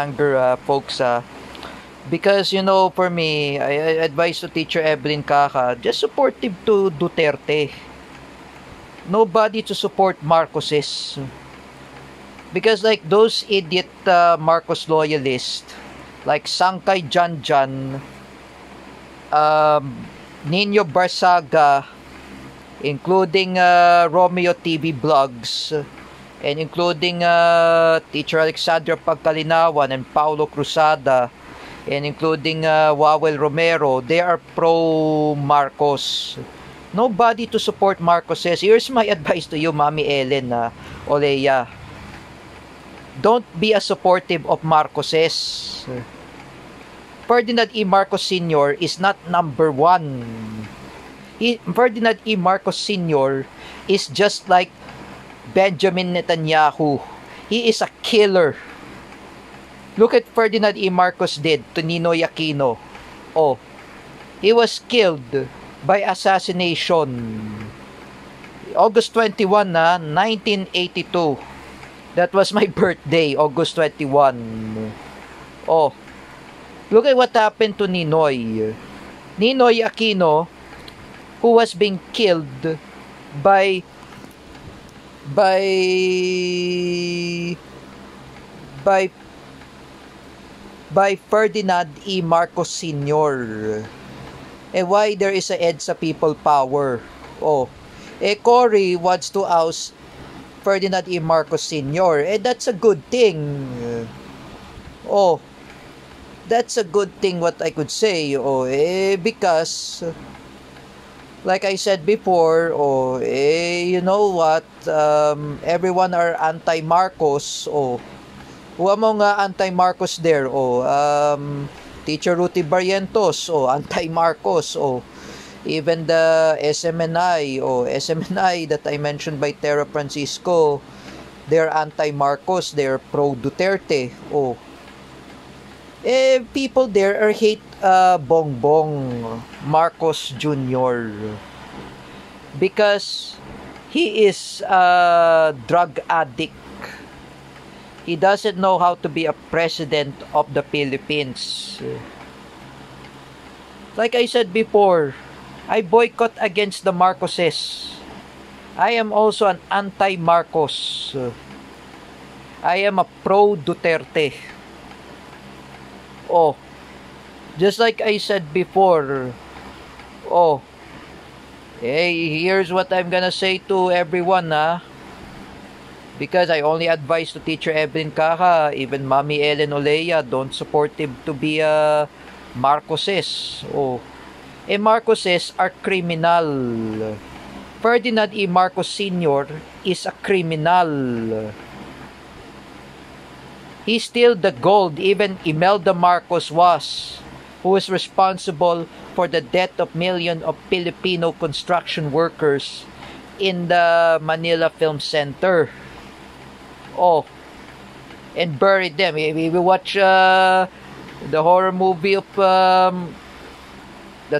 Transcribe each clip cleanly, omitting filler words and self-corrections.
anger, folks, because, for me, I advise to Teacher Evelyn Kaka, just supportive to Duterte. Nobody to support Marcoses. Because like those idiot Marcos loyalists, like Sangkay Janjan, Nino Barsaga, including Romeo TV Vlogs, and including Teacher Alexandra Pagkalinawan and Paulo Cruzada, and including Wawel Romero, they are pro Marcos. Nobody to support Marcos says. Here's my advice to you, Mami Ellen Olea. Don't be a supportive of Marcoses. Ferdinand E. Marcos Sr. is not number one. Ferdinand E. Marcos Sr. is just like Benjamin Netanyahu. He is a killer. Look at Ferdinand E. Marcos did to Ninoy Aquino. Oh, he was killed by assassination. August 21, 1982. That was my birthday, August 21. Oh, look at what happened to Ninoy. Ninoy Aquino, who was being killed by Ferdinand E. Marcos Sr. And why there is a EDSA people power? Oh, Cory wants to oust Ferdinand E. Marcos Sr. And that's a good thing. Oh, that's a good thing what I could say. Oh, because like I said before, you know what? Everyone are anti-Marcos. Oh, who among anti-Marcos there? Oh, Teacher Ruti Barrientos. Oh, anti-Marcos. Oh, even the SMNI that I mentioned by Tera Francisco, they're anti-Marcos, they're pro-Duterte. Oh, people there are hate Bongbong Marcos Jr. because he is a drug addict. He doesn't know how to be a president of the Philippines. Like I said before, I boycott against the Marcoses. I am also an anti-Marcos. I am a pro-Duterte. Oh, just like I said before, here's what I'm gonna say to everyone, because I only advise to Teacher Evelyn Kaka, even Mami Ellen Olea, don't support him to be a Marcoses. Marcoses are criminal. Ferdinand E. Marcos Sr. is a criminal. He stole the gold, even Imelda Marcos was, who was responsible for the death of millions of Filipino construction workers in the Manila Film Center. And buried them. We watch the horror movie of the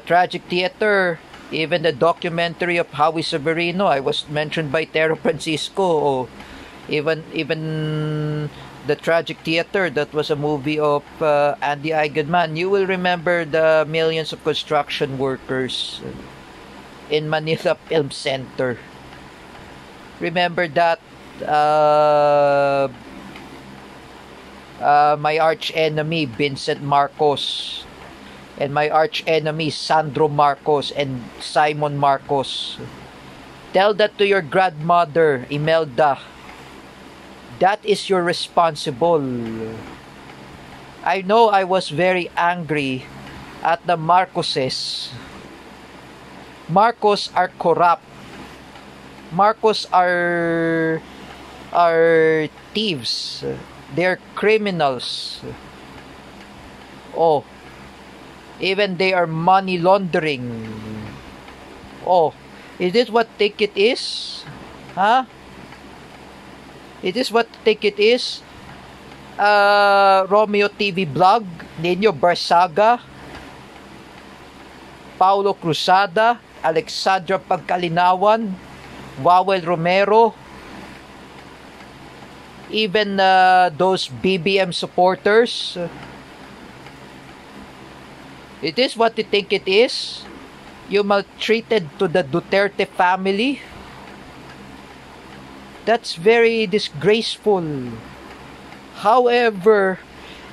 Tragic Theater, even the documentary of Howie Severino. I was mentioned by Tero Francisco. Even the Tragic Theater, that was a movie of Andy Eigenman. You will remember the millions of construction workers in Manila Film Center. Remember that my arch enemy Vincent Marcos, and my arch enemy Sandro Marcos and Simon Marcos. Tell that to your grandmother, Imelda. That is your responsible. I know I was very angry at the Marcoses. Marcos are corrupt. Marcos are thieves. They're criminals. Even they are money laundering. Is this what ticket is? Is this what ticket is? Romeo TV Vlog, Nino Barsaga, Paulo Cruzada, Alexandra Pagkalinawan, Wawel Romero, even those BBM supporters. It is what you think it is. You maltreated to the Duterte family. That's very disgraceful. However,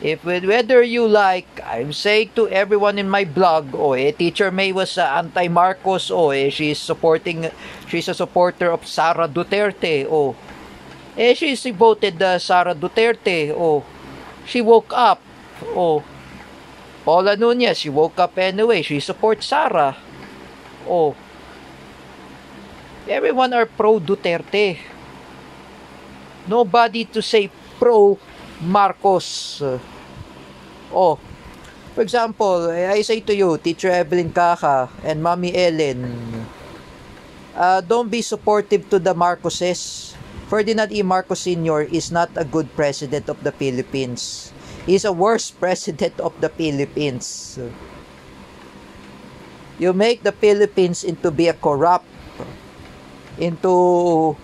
if whether you like, I'm saying to everyone in my blog, Teacher May was anti-Marcos, she's a supporter of Sara Duterte, she's voted Sara Duterte, she woke up, Paula Nunez, she woke up anyway, she supports Sara, everyone are pro Duterte. Nobody to say pro Marcos. For example, I say to you, Teacher Evelyn Caca and Mommy Ellen, don't be supportive to the Marcoses. Ferdinand E. Marcos Sr. is not a good president of the Philippines. He's a worse president of the Philippines. You make the Philippines into be a corrupt, into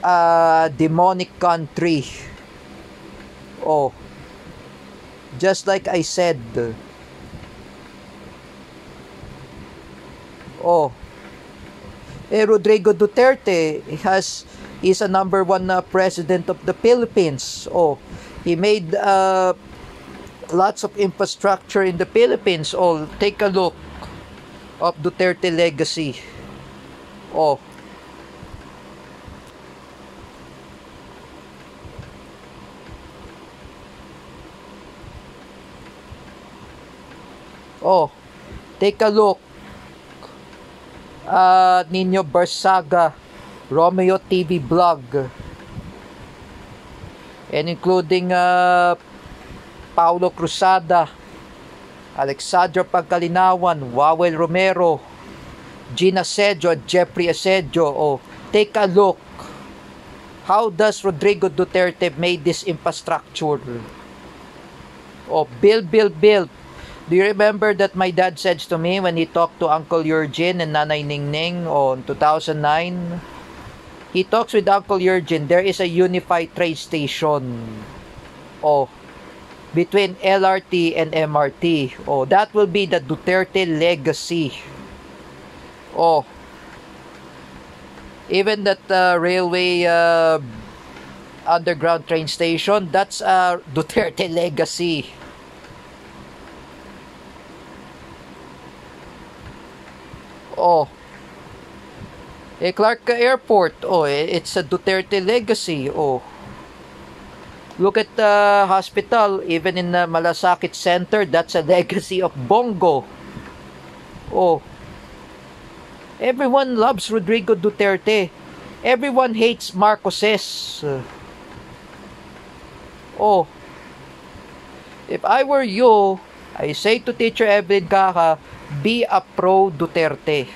a demonic country. Just like I said, Rodrigo Duterte is a number one president of the Philippines. He made lots of infrastructure in the Philippines. Take a look of Duterte legacy. Take a look. Nino Barsaga, Romeo TV Blog, and including Paulo Cruzada, Alexandra Pagkalinawan, Wawel Romero, Gina Asedio, Jeffrey Asedio. Take a look. How does Rodrigo Duterte made this infrastructure? Build. Do you remember that my dad said to me when he talked to Uncle Eugene and Nanay Ningning in 2009? He talks with Uncle Eugene, there is a unified train station between LRT and MRT. That will be the Duterte legacy. Even that railway underground train station, that's a Duterte legacy. Clark Airport, it's a Duterte legacy. Look at the hospital, even in the Malasakit Center, that's a legacy of Bongo. Everyone loves Rodrigo Duterte. Everyone hates Marcoses. If I were you, I say to Teacher Evelyn Caca, be a pro Duterte.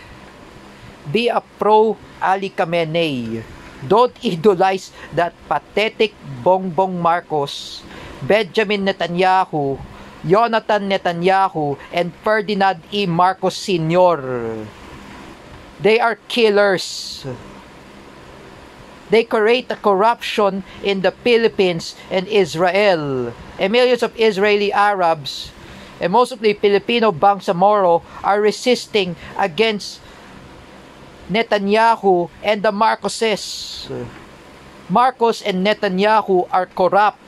Be a pro Ali Khamenei. Don't idolize that pathetic Bongbong Marcos, Benjamin Netanyahu, Jonathan Netanyahu, and Ferdinand E. Marcos Sr. They are killers. They create a corruption in the Philippines and Israel. And millions of Israeli Arabs and most of the Filipino Bangsamoro are resisting against Netanyahu and the Marcoses. Marcos and Netanyahu are corrupt.